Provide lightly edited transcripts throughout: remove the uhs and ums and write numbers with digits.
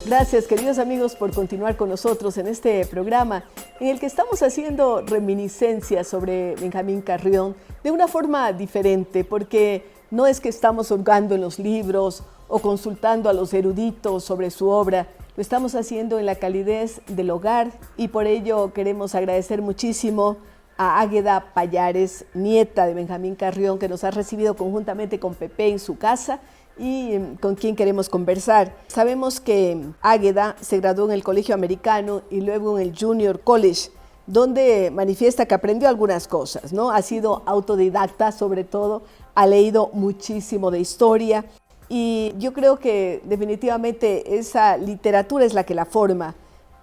Gracias, queridos amigos, por continuar con nosotros en este programa en el que estamos haciendo reminiscencias sobre Benjamín Carrión de una forma diferente, porque no es que estamos hurgando en los libros o consultando a los eruditos sobre su obra, lo estamos haciendo en la calidez del hogar y por ello queremos agradecer muchísimo a Águeda Pallares, nieta de Benjamín Carrión, que nos ha recibido conjuntamente con Pepe en su casa y con quien queremos conversar. Sabemos que Águeda se graduó en el Colegio Americano y luego en el Junior College, donde manifiesta que aprendió algunas cosas, ¿no? Ha sido autodidacta, sobre todo, ha leído muchísimo de historia y yo creo que definitivamente esa literatura es la que la forma.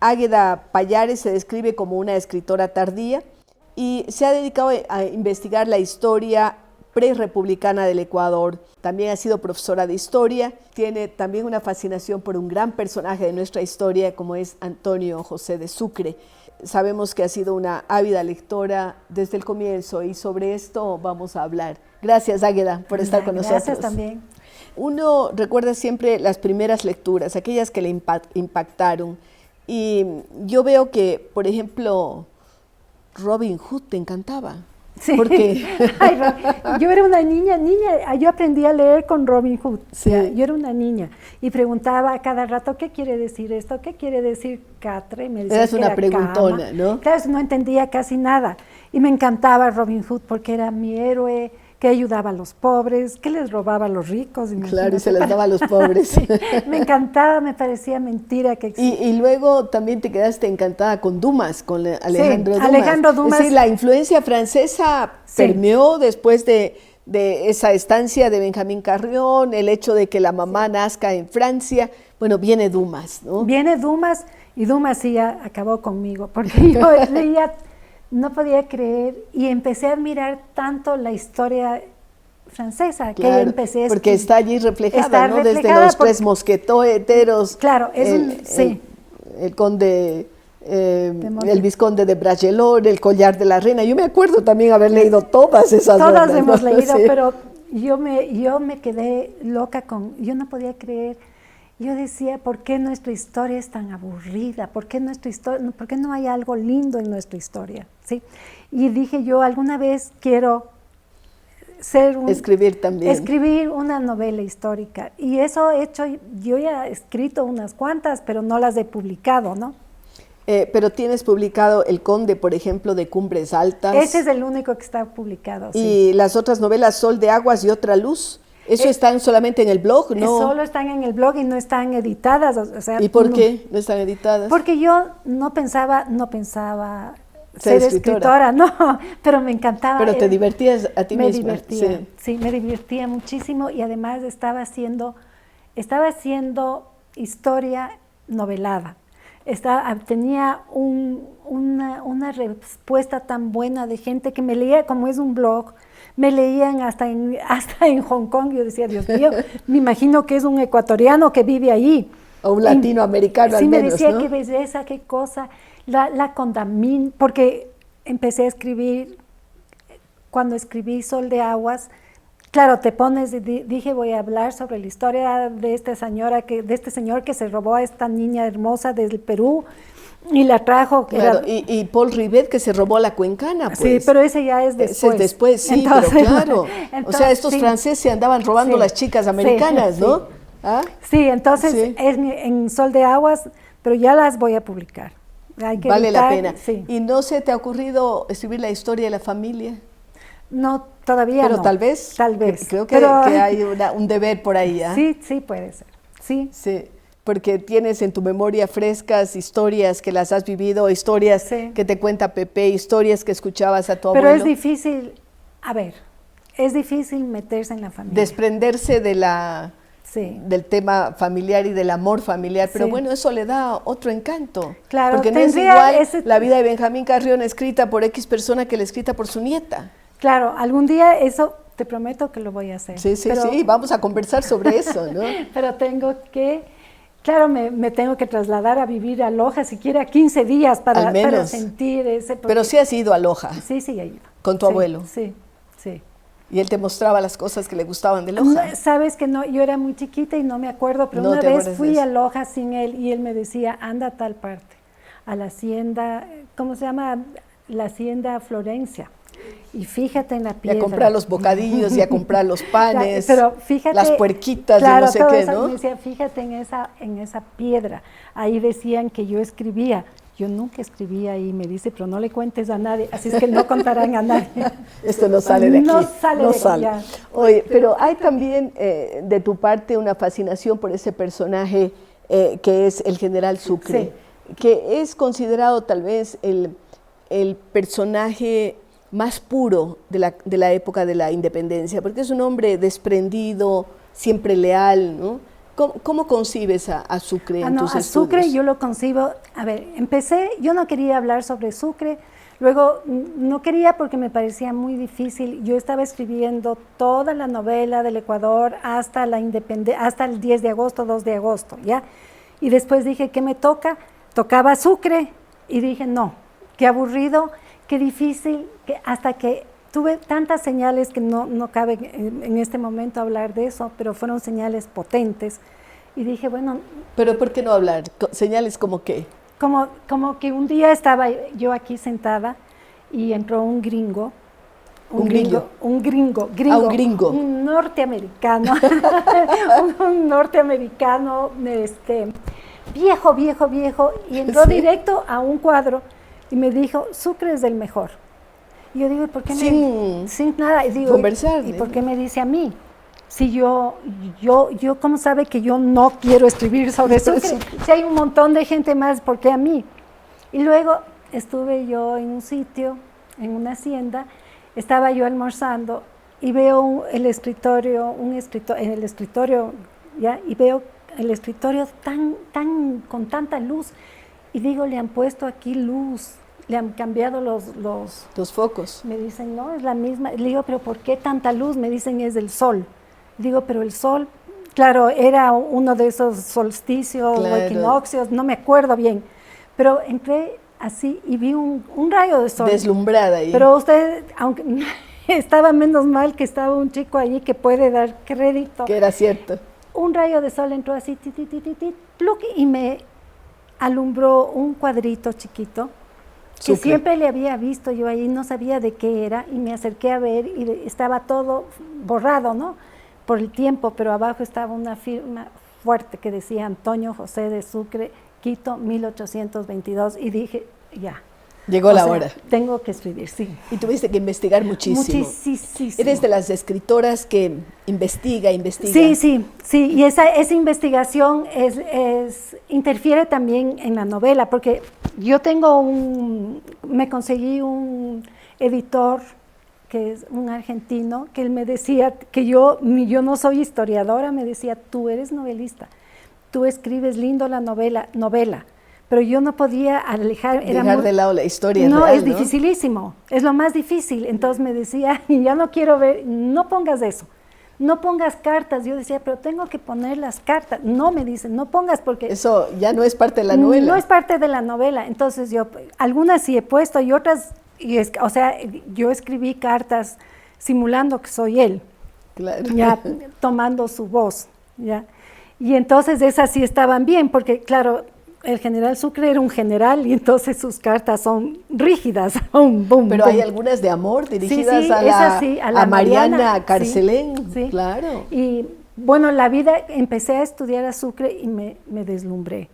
Águeda Pallares se describe como una escritora tardía y se ha dedicado a investigar la historia prerepublicana del Ecuador. También ha sido profesora de historia, tiene también una fascinación por un gran personaje de nuestra historia como es Antonio José de Sucre. Sabemos que ha sido una ávida lectora desde el comienzo y sobre esto vamos a hablar. Gracias, Águeda, por estar con nosotros. Gracias también. Uno recuerda siempre las primeras lecturas, aquellas que le impactaron. Y yo veo que, por ejemplo, Robin Hood te encantaba. Sí. ¿Por qué? Ay, yo era una niña, yo aprendí a leer con Robin Hood. Sí. Yo era una niña y preguntaba a cada rato, ¿qué quiere decir esto? ¿Qué quiere decir catre? Me decía eras que una era preguntona, cama. ¿no? Claro, no entendía casi nada. Y me encantaba Robin Hood porque era mi héroe, que ayudaba a los pobres, que les robaba a los ricos. Claro, y se les daba a los pobres. Sí, me encantaba, me parecía mentira que existía. Y luego también te quedaste encantada con Dumas, con Alejandro Dumas. Alejandro Dumas. Es decir, la influencia francesa permeó después de esa estancia de Benjamín Carrión, el hecho de que la mamá nazca en Francia. Bueno, viene Dumas, ¿no? Viene Dumas, y Dumas sí ya acabó conmigo, porque yo leía, no podía creer, y empecé a admirar tanto la historia francesa, claro, que empecé a porque está allí reflejada, ¿no? Desde los tres mosqueteros, claro, el conde, el vizconde de Bragelonne, el collar de la reina. Yo me acuerdo también haber leído todas esas obras. Todas hemos leído, sí. Pero yo me quedé loca yo no podía creer. Yo decía, ¿por qué nuestra historia es tan aburrida? ¿Por qué no hay algo lindo en nuestra historia? ¿Sí? Y dije yo, alguna vez quiero escribir una novela histórica. Y eso he hecho, yo ya he escrito unas cuantas, pero no las he publicado, ¿no? Pero tienes publicado El Conde, por ejemplo, de Cumbres Altas. Ese es el único que está publicado, sí. Y las otras novelas, Sol de Aguas y Otra Luz. ¿Eso están solamente en el blog, no? Solo están en el blog y no están editadas. O sea, ¿y por qué no están editadas? Porque yo no pensaba ser escritora, no, pero me encantaba. Pero te divertías a ti misma. Me divertía, sí, me divertía muchísimo y además estaba haciendo historia novelada. Tenía una respuesta tan buena de gente que me leía, como es un blog, me leían hasta en Hong Kong. Yo decía, Dios mío, me imagino que es un ecuatoriano que vive ahí. O un latinoamericano al menos, sí, me decía, ¿no? qué belleza, qué cosa, la Condamine, porque empecé a escribir, cuando escribí Sol de Aguas, claro, dije, voy a hablar sobre la historia de este señor que se robó a esta niña hermosa del Perú y la trajo. Claro, y Paul Rivet, que se robó a la cuencana, pues. Sí, pero ese ya es después. Ese es después, sí, entonces, pero claro. O sea, estos franceses se andaban robando las chicas americanas, ¿no? ¿Ah? Sí, entonces en Sol de Aguas, pero ya las voy a publicar. Vale la pena. Sí. ¿Y no se te ha ocurrido escribir la historia de la familia? No, todavía no. Pero tal vez. Creo que hay un deber por ahí, ¿ah? Sí, puede ser. Sí. Sí, porque tienes en tu memoria frescas historias que las has vivido, historias que te cuenta Pepe, historias que escuchabas a tu abuelo. Pero es difícil, es difícil meterse en la familia. Desprenderse del tema familiar y del amor familiar, pero bueno, eso le da otro encanto. Claro, porque no es igual la vida de Benjamín Carrión escrita por X persona que la escrita por su nieta. Claro, algún día eso te prometo que lo voy a hacer. Sí, vamos a conversar sobre eso, ¿no? Pero tengo que, me tengo que trasladar a vivir a Loja, siquiera 15 días para sentir ese... Pero sí has ido a Loja. Sí, he ido. ¿Con tu abuelo? Sí. Y él te mostraba las cosas que le gustaban de Loja. No, sabes que no, yo era muy chiquita y no me acuerdo, pero No una te vez acuerdas fui de a eso. Loja sin él y él me decía, anda a tal parte, a la hacienda, ¿cómo se llama? La hacienda Florencia. Y fíjate en la Y piedra. a comprar los bocadillos y a comprar los panes, Pero fíjate, las puerquitas, claro, yo no sé todo qué, eso, ¿no? me decía, fíjate en esa piedra. Ahí decían que yo escribía. Yo nunca escribía ahí, me dice, pero no le cuentes a nadie, así es que no contarán a nadie. Esto no sale de aquí. No sale no de sale. aquí, ya. Oye, pero hay también de tu parte una fascinación por ese personaje que es el general Sucre, que es considerado tal vez el personaje más puro de la época de la independencia, porque es un hombre desprendido, siempre leal, ¿no? ¿Cómo concibes a Sucre en tus a estudios? Sucre yo lo concibo, a ver, empecé, yo no quería hablar sobre Sucre, luego no quería porque me parecía muy difícil, yo estaba escribiendo toda la novela del Ecuador hasta la hasta el 10 de agosto, 2 de agosto, ¿ya? Y después dije, ¿qué me toca? Tocaba Sucre, y dije, no, qué aburrido, qué difícil, hasta que tuve tantas señales que no cabe en este momento hablar de eso, pero fueron señales potentes. Y dije, bueno... ¿Pero por qué no hablar? ¿Señales como qué? Como que un día estaba yo aquí sentada y entró un gringo. ¿Un gringo? Un gringo. Ah, un gringo. Un norteamericano. un norteamericano, viejo. Y entró directo a un cuadro y me dijo, Sucre es el mejor. Y yo digo, ¿por qué sin nada? Y digo, conversar. ¿Y por qué me dice a mí? Si yo, ¿cómo sabe que yo no quiero escribir sobre Sucre? Si hay un montón de gente más, ¿por qué a mí? Y luego estuve yo en un sitio, en una hacienda, estaba yo almorzando y veo en el escritorio, ¿ya? Y veo el escritorio con tanta luz. Y digo, le han puesto aquí luz. Le han cambiado los focos. Me dicen, no, es la misma. Le digo, pero ¿por qué tanta luz? Me dicen, es del sol. Digo, pero el sol, claro, era uno de esos solsticios o equinoccios, no me acuerdo bien. Pero entré así y vi un rayo de sol. Deslumbrada ahí. Pero usted, aunque estaba menos mal que estaba un chico allí que puede dar crédito. Que era cierto. Un rayo de sol entró así, pluk, y me alumbró un cuadrito chiquito. Que siempre le había visto yo ahí, no sabía de qué era, y me acerqué a ver y estaba todo borrado, ¿no? Por el tiempo, pero abajo estaba una firma fuerte que decía Antonio José de Sucre, Quito, 1822, y dije, ya. Llegó la hora. Tengo que escribir, sí. Y tuviste que investigar muchísimo. Muchísimo. Eres de las escritoras que investiga. Sí, y esa investigación interfiere también en la novela, porque yo me conseguí un editor que es un argentino, que él me decía que yo no soy historiadora, me decía, tú eres novelista, tú escribes lindo la novela, pero yo no podía dejar de lado la historia no, real, es dificilísimo, es lo más difícil. Entonces me decía, ya no quiero ver, no pongas eso, no pongas cartas. Yo decía, pero tengo que poner las cartas. No, me dicen, no pongas porque... Eso ya no es parte de la novela. No es parte de la novela. Entonces yo, algunas sí he puesto y otras, o sea, yo escribí cartas simulando que soy él, claro. Ya tomando su voz, ya. Y entonces esas sí estaban bien, porque claro, el general Sucre era un general y entonces sus cartas son rígidas. Pero hay algunas de amor dirigidas a Mariana Carcelén. Sí. Claro. Y bueno, empecé a estudiar a Sucre y me deslumbré.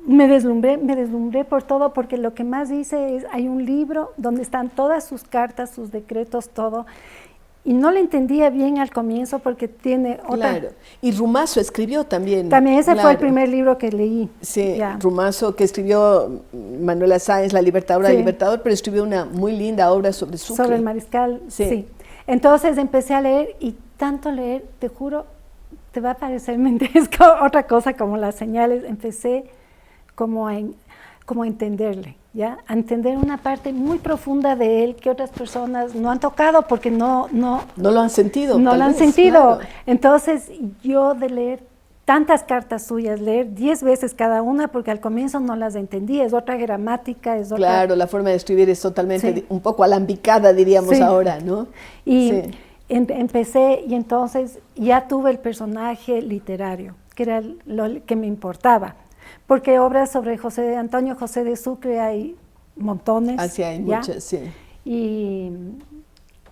Me deslumbré por todo, porque lo que más hice es, hay un libro donde están todas sus cartas, sus decretos, todo. Y no le entendía bien al comienzo porque tiene otra... Claro, y Rumazo escribió también. También ese fue el primer libro que leí. Sí, Rumazo, que escribió Manuela Sáenz, La Libertadora del Libertador, pero escribió una muy linda obra sobre Sucre. Sobre el mariscal, sí. Entonces empecé a leer, y tanto leer, te juro, te va a parecer mentesco, otra cosa como las señales. Empecé como a entenderle, ¿ya? A entender una parte muy profunda de él que otras personas no han tocado porque no lo han sentido. No lo han sentido. Claro. Entonces, yo de leer tantas cartas suyas, leer 10 veces cada una, porque al comienzo no las entendía, es otra gramática, es otra... Claro, la forma de escribir es totalmente Sí. un poco alambicada, diríamos Sí. ahora, ¿no? Y Sí. empecé, y entonces ya tuve el personaje literario, que era lo que me importaba, porque obras sobre Antonio José de Sucre hay montones. Así hay ¿ya? muchas, sí.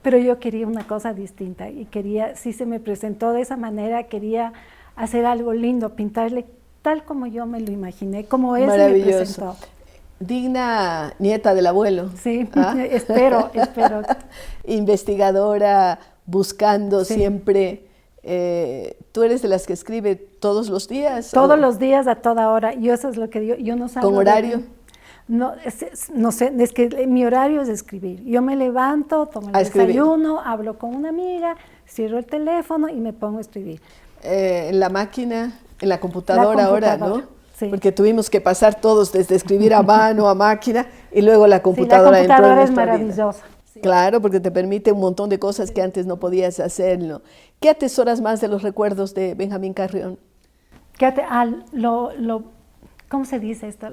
Pero yo quería una cosa distinta, y quería, si se me presentó de esa manera, quería hacer algo lindo, pintarle tal como yo me lo imaginé, como él se me Maravilloso. presentó. Digna nieta del abuelo. Sí, ¿Ah? espero. Investigadora, buscando Sí. siempre. ¿Tú eres de las que escribe todos los días? Todos ¿O los días, a toda hora. Yo eso es lo que yo no salgo. ¿Con horario? No, no sé, es que mi horario es escribir. Yo me levanto, tomo el A escribir. desayuno, hablo con una amiga, cierro el teléfono y me pongo a escribir. En la máquina, en la computadora ahora, computadora, ¿no? sí. Porque tuvimos que pasar todos desde escribir a mano, a máquina, y luego la Sí, computadora la entró en computadora es nuestra vida. maravillosa. Sí. Claro, porque te permite un montón de cosas que antes no podías hacerlo. ¿Qué atesoras más de los recuerdos de Benjamín Carrión? ¿Cómo se dice esto?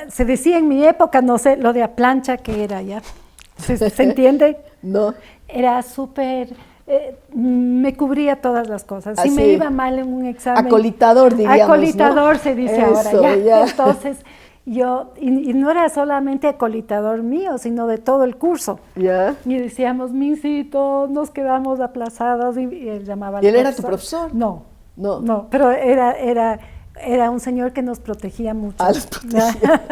Se decía en mi época, no sé, lo de a plancha que era ya. ¿Se entiende? No. Era súper, me cubría todas las cosas. Si Así. me iba mal en un examen. Acolitador, diríamos, Acolitador, ¿no? se dice Eso, ahora. ya. Entonces, y no era solamente acolitador mío, sino de todo el curso. ¿Ya? Y decíamos, Mincito, nos quedamos aplazados, y él llamaba al ¿Y él era tu profesor? No, No. no, pero era un señor que nos protegía mucho. Ah, los protegía.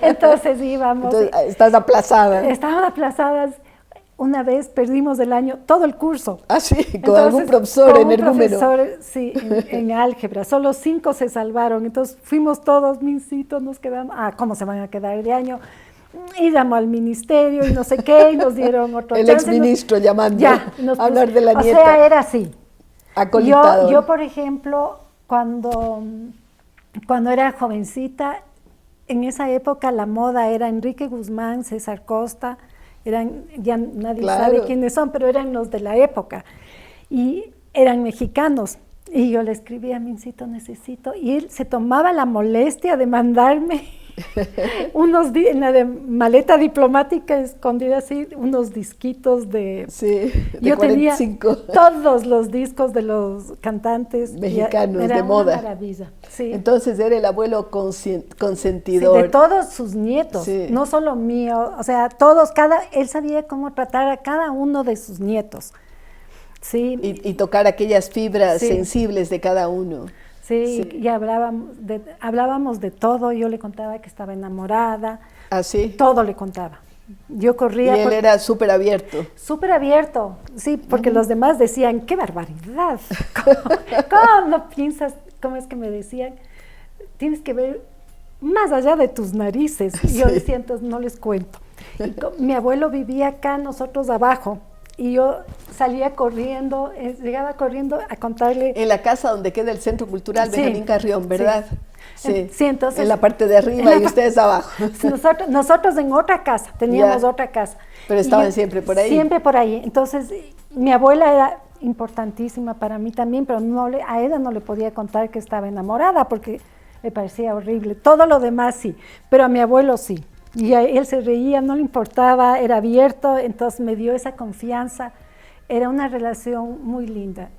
Entonces íbamos. Entonces, estás aplazada. Estaban aplazadas. Una vez perdimos el año, todo el curso. Ah, sí, con Entonces, algún profesor con un energúmeno. profesor, sí, en álgebra. Solo 5 se salvaron. Entonces fuimos todos, Mincito, nos quedamos. ¿Cómo se van a quedar de año? Y llamó al ministerio y no sé qué, y nos dieron otro El chance. exministro llamando Ya, a hablar de la nieta. O sea, era así. Acolitador. Yo, por ejemplo, cuando era jovencita, en esa época la moda era Enrique Guzmán, César Costa, ya nadie Claro. sabe quiénes son, pero eran los de la época, y eran mexicanos. Y yo le escribía, Mincito, necesito, y él se tomaba la molestia de mandarme en la de maleta diplomática escondida así, unos disquitos de... Sí, de yo 45. tenía todos los discos de los cantantes Mexicanos, era de una moda. maravilla, sí. Entonces era el abuelo Sí, consentidor. de todos sus nietos, Sí. no solo mío, o sea, él sabía cómo tratar a cada uno de sus nietos. Sí, Y tocar aquellas fibras Sí. sensibles de cada uno. sí, Sí. y hablábamos de todo. Yo le contaba que estaba enamorada, Así. todo le contaba. Yo Y corría él era súper abierto. súper abierto, sí, porque los demás decían, ¡qué barbaridad! ¿Cómo no piensas? ¿Cómo es que me decían? Tienes que ver más allá de tus narices. Y yo Sí. decía, entonces no les cuento. Mi abuelo vivía acá, nosotros abajo, y yo salía corriendo, llegaba corriendo a contarle. En la casa donde queda el Centro Cultural Sí. Benjamín Carrión, ¿verdad? Sí. Sí, entonces... En la parte de arriba y ustedes abajo. Nosotros en otra casa, teníamos Ya. otra casa. Pero Y estaban siempre por ahí. Siempre por ahí. Entonces, mi abuela era importantísima para mí también, pero a ella no le podía contar que estaba enamorada porque le parecía horrible. Todo lo demás sí, pero a mi abuelo sí. Y él se reía, no le importaba, era abierto, entonces me dio esa confianza. Era una relación muy linda.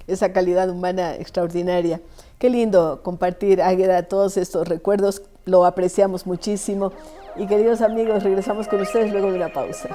Esa calidad humana extraordinaria. Qué lindo compartir, Águeda, todos estos recuerdos, lo apreciamos muchísimo. Y queridos amigos, regresamos con ustedes luego de una pausa.